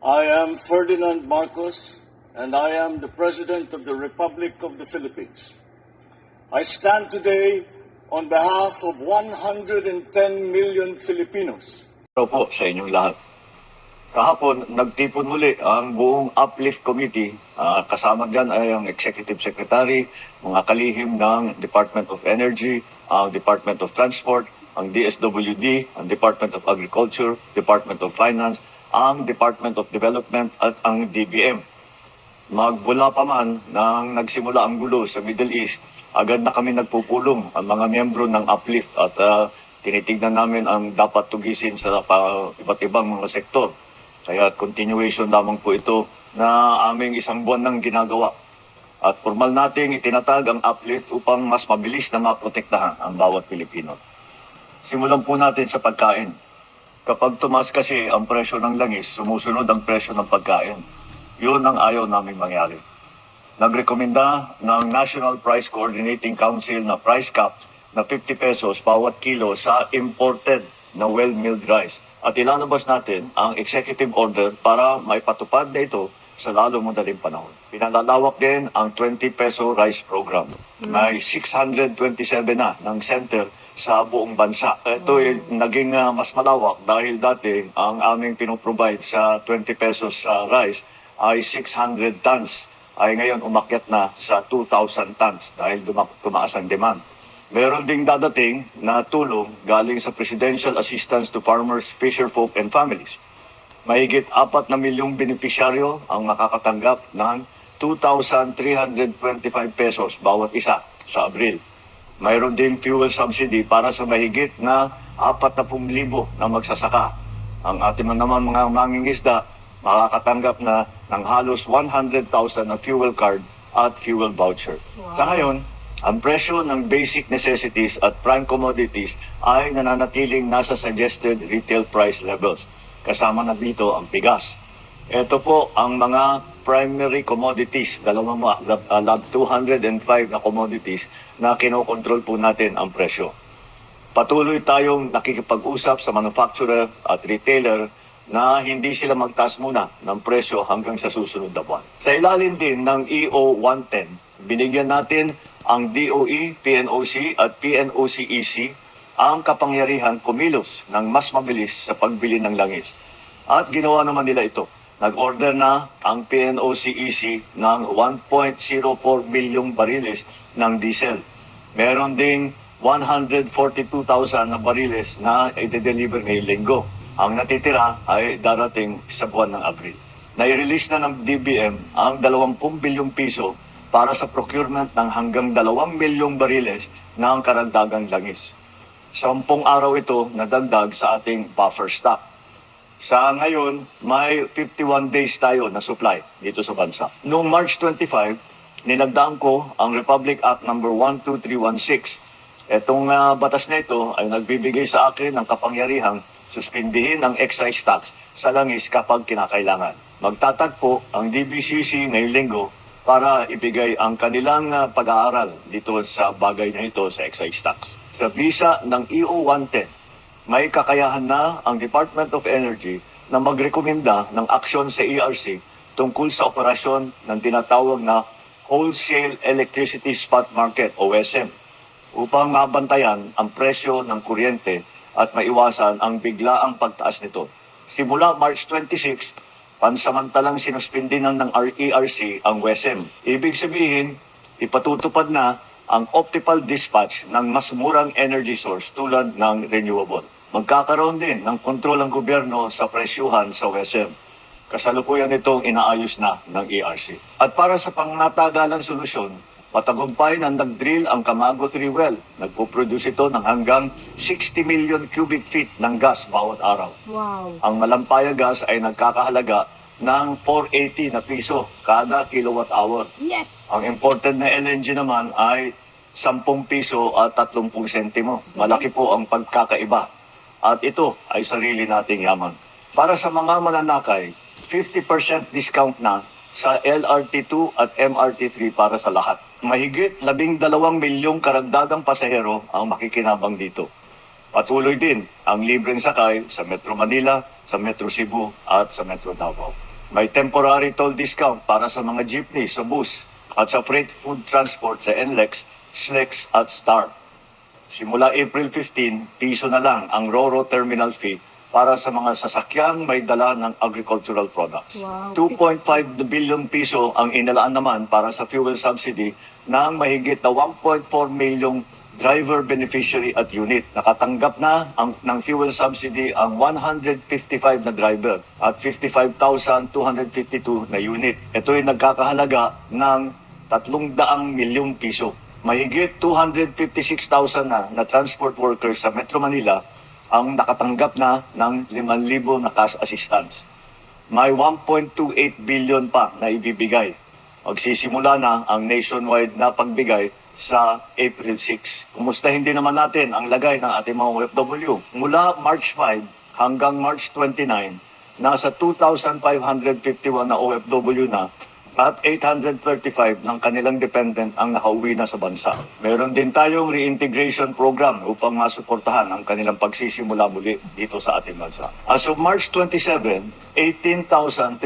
I am Ferdinand Marcos, and I am the President of the Republic of the Philippines. I stand today on behalf of 110 million Filipinos. Hello po sa inyong lahat. Kahapon, nagtipon muli ang buong Uplift Committee. Kasama dyan ay ang Executive Secretary, mga kalihim ng Department of Energy, ang Department of Transport, ang DSWD, ang Department of Agriculture, Department of Finance, ang Department of Development at ang DBM. Magbula pa man nang nagsimula ang gulo sa Middle East, agad na kami nagpupulong ang mga miyembro ng Uplift at tinitignan namin ang dapat tugisin sa iba't ibang mga sektor. Kaya continuation lamang po ito na aming isang buwan nang ginagawa. At formal nating itinatag ang Uplift upang mas mabilis na maprotektahan ang bawat Pilipino. Simulan po natin sa pagkain. Kapag tumaas kasi ang presyo ng langis, sumusunod ang presyo ng pagkain. Yun ang ayaw namin mangyari. Nagrekomenda ng National Price Coordinating Council na price cap na 50 pesos bawat kilo sa imported na well-milled rice. At ilalabas natin ang executive order para maipatupad na ito sa lalong madaling panahon. Pinalalawak din ang 20 peso rice program. May 627 na ng center sa buong bansa. Ito ay naging mas malawak dahil dati ang aming pinoprovide sa 20 pesos rice ay 600 tons. Ay ngayon umakyat na sa 2,000 tons dahil tumaas ang demand. Meron ding dadating na tulong galing sa Presidential Assistance to Farmers, Fisherfolk and Families. Mahigit 4 na milyong benepisyaryo ang makakatanggap ng 2,325 pesos bawat isa sa Abril. Mayroon ding fuel subsidy para sa mahigit na 40,000 na magsasaka. Ang ating naman mga mangingisda makakatanggap na ng halos 100,000 na fuel card at fuel voucher. Wow. Sa ngayon, ang presyo ng basic necessities at prime commodities ay nananatiling nasa suggested retail price levels. Kasama na dito ang bigas. Ito po ang mga primary commodities, 205 na commodities na kinokontrol po natin ang presyo. Patuloy tayong nakikipag-usap sa manufacturer at retailer na hindi sila magtaas muna ng presyo hanggang sa susunod na buwan. Sa ilalim din ng EO 110, binigyan natin ang DOE, PNOC at PNOCEC ang kapangyarihan kumilos ng mas mabilis sa pagbili ng langis. At ginawa naman nila ito. Nag-order na ang PNOCEC ng 1.04 bilyong bariles ng diesel. Meron ding 142,000 na bariles na i-deliver ngayong linggo. Ang natitira ay darating sa buwan ng Abril. Nai-release na ng DBM ang 20 bilyong piso para sa procurement ng hanggang 2 milyong bariles ng karagdagang langis. 10 araw ito na dagdag sa ating buffer stock. Sa ngayon, may 51 days tayo na supply dito sa bansa. Noong March 25, ninagdaan ko ang Republic Act No. 12316. Itong batas na ito ay nagbibigay sa akin ng kapangyarihang suspindihin ang excise tax sa langis kapag kinakailangan. Magtatagpo ang DBCC ngayong linggo para ibigay ang kanilang pag-aaral dito sa bagay na ito sa excise tax. Sa visa ng EO 110, may kakayahan na ang Department of Energy na magrekomenda ng aksyon sa ERC tungkol sa operasyon ng tinatawag na Wholesale Electricity Spot Market o WESM upang mabantayan ang presyo ng kuryente at maiwasan ang biglaang pagtaas nito. Simula March 26, pansamantalang sinuspindinan ng ERC ang WESM. Ibig sabihin, ipatutupad na ang optimal dispatch ng mas murang energy source tulad ng renewable. Magkakaroon din ng kontrol ang gobyerno sa presyuhan sa WESM. Kasalukuyan itong inaayos na ng ERC. At para sa pangnatagalang solusyon, matagumpay na nag-drill ang Camago 3 well. Nagpo-produce ito ng hanggang 60 million cubic feet ng gas bawat araw. Wow. Ang Malampaya gas ay nagkakahalaga ng 480 na piso kada kilowatt hour. Yes! Ang imported na LNG naman ay 10 piso at 30 sentimo. Malaki po ang pagkakaiba. At ito ay sarili nating yaman. Para sa mga mananakay, 50% discount na sa LRT2 at MRT3 para sa lahat. Mahigit 12 milyong karagdagang pasahero ang makikinabang dito. Patuloy din ang libreng sakay sa Metro Manila, sa Metro Cebu at sa Metro Davao. May temporary toll discount para sa mga jeepney, sa bus, at sa freight food transport sa NLEX, SLEX at STAR. Simula April 15, piso na lang ang RoRo terminal fee para sa mga sasakyang may dala ng agricultural products. Wow. 2.5 billion piso ang inilaan naman para sa fuel subsidy ng mahigit na 1.4 milyong driver beneficiary at unit. Nakatanggap na ng fuel subsidy ang 155 na driver at 55,252 na unit. Ito ay nagkakahalaga ng 300 milyong piso. Mahigit 256,000 na transport workers sa Metro Manila ang nakatanggap na ng 5,000 na cash assistance. May 1.28 billion pa na ibibigay. Magsisimula na ang nationwide na pagbigay sa April 6. Kumustahin din naman natin ang lagay ng ating mga OFW. Mula March 5 hanggang March 29, nasa 2,551 na OFW na at 835 ng kanilang dependent ang nakauwi na sa bansa. Meron din tayong reintegration program upang masuportahan ang kanilang pagsisimula muli dito sa ating bansa. As of March 27, 18,394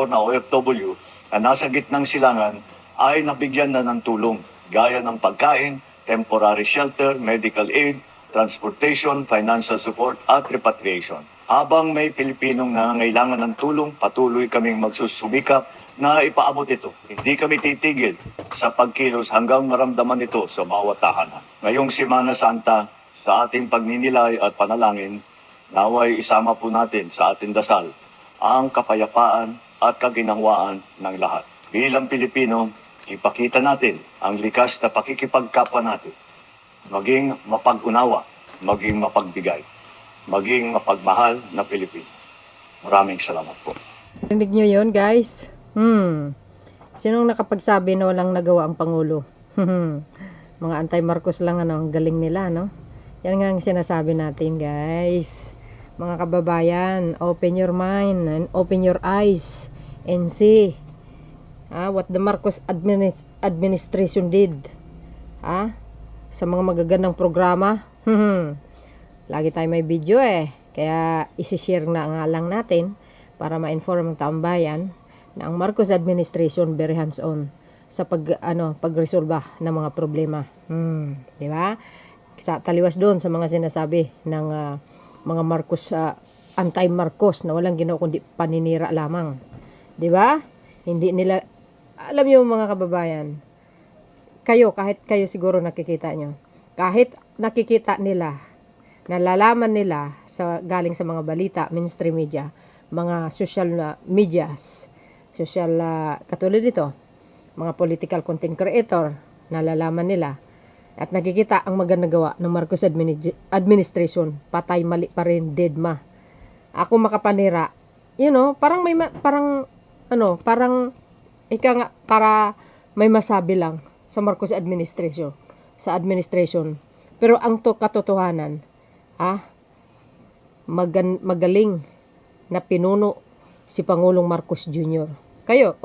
na OFW na nasa gitnang silangan ay nabigyan na ng tulong gaya ng pagkain, temporary shelter, medical aid, transportation, financial support at repatriation. Habang may Pilipinong nangangailangan ng tulong, patuloy kaming magsusumikap na ipaabot ito. Hindi kami titigil sa pagkilos hanggang maramdaman ito sa bawat tahanan. Ngayong Semana Santa, sa ating pagninilay at panalangin, naway isama po natin sa ating dasal ang kapayapaan at kaginawaan ng lahat. Bilang Pilipino, ipakita natin ang likas na pakikipagkapwa natin. Maging mapag-unawa, maging mapagbigay, maging mapagmahal na Pilipino. Maraming salamat po. Rinig nyo yun, guys? Sinong nakapagsabi na walang nagawa ang Pangulo? Mga anti-Marcos lang, ang galing nila, no? Yan nga ang sinasabi natin, guys. Mga kababayan, open your mind and open your eyes and see what the Marcos administration did. Sa mga magagandang programa. Lagi tayo may video Kaya isi-share na nga lang natin para ma-inform ang taong bayan na ang Marcos administration very hands-on sa pagresolba ng mga problema. Di ba? Sa taliwas doon sa mga sinasabi ng mga Marcos, anti-Marcos na walang ginawa kundi paninira lamang. Di ba? Hindi nila, alam niyo mga kababayan, kahit kayo siguro nakikita nyo, kahit nakikita nila, nalalaman nila galing sa mga balita, mainstream media, mga social medias, katulad dito, mga political content creator, nalalaman nila, at nakikita ang magandang gawa ng Marcos administration, patay mali pa rin, deadma. Ako makapanira, parang para may masabi lang sa Marcos administration, Pero ang katotohanan, magaling na pinuno si Pangulong Marcos Jr. Kayo,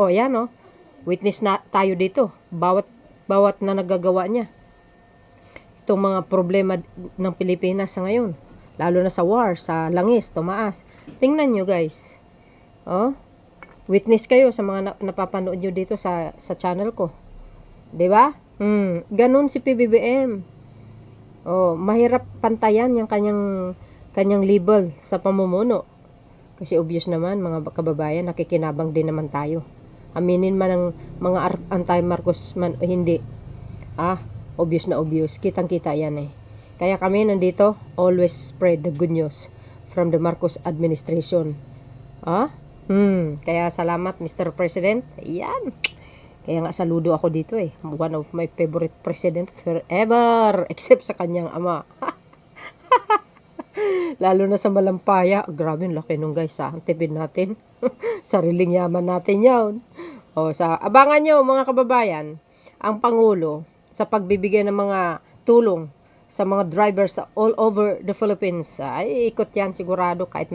witness na tayo dito, bawat na nagagawa niya. Itong mga problema ng Pilipinas sa ngayon, lalo na sa war, sa langis, tumaas. Tingnan nyo, guys. Witness kayo sa mga napapanood nyo dito sa channel ko. 'Di ba? Ganun si PBBM. Mahirap pantayan yung kanyang label sa pamumuno. Kasi obvious naman, mga kababayan, nakikinabang din naman tayo. Aminin man ng mga anti-Marcos man o hindi. Obvious na obvious. Kitang-kita yan Kaya kami nandito, always spread the good news from the Marcos administration. Kaya salamat, Mr. President. Yan. Kaya nga saludo ako dito One of my favorite president forever. Except sa kanyang ama. Lalo na sa Malampaya. Grabe, laki nung guys Ang tipid natin. Sariling yaman natin yan. Abangan nyo mga kababayan, ang Pangulo sa pagbibigay ng mga tulong sa mga drivers all over the Philippines. Ay, ikot yan sigurado kahit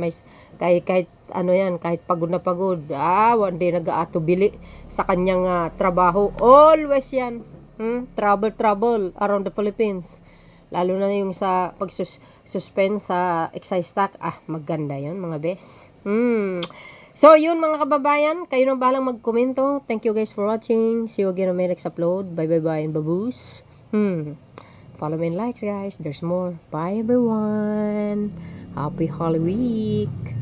pagod na pagod. One day nag-aatubili sa kanyang trabaho. Always yan. Trouble around the Philippines. Lalo na yung sa pag-suspend sa excise tax. Maganda yun mga bes. So, yun mga kababayan, kayo na balang magkomento. Thank you guys for watching. See you again on my next upload. Bye and baboos. Follow me and likes guys. There's more. Bye everyone. Happy Holy Week.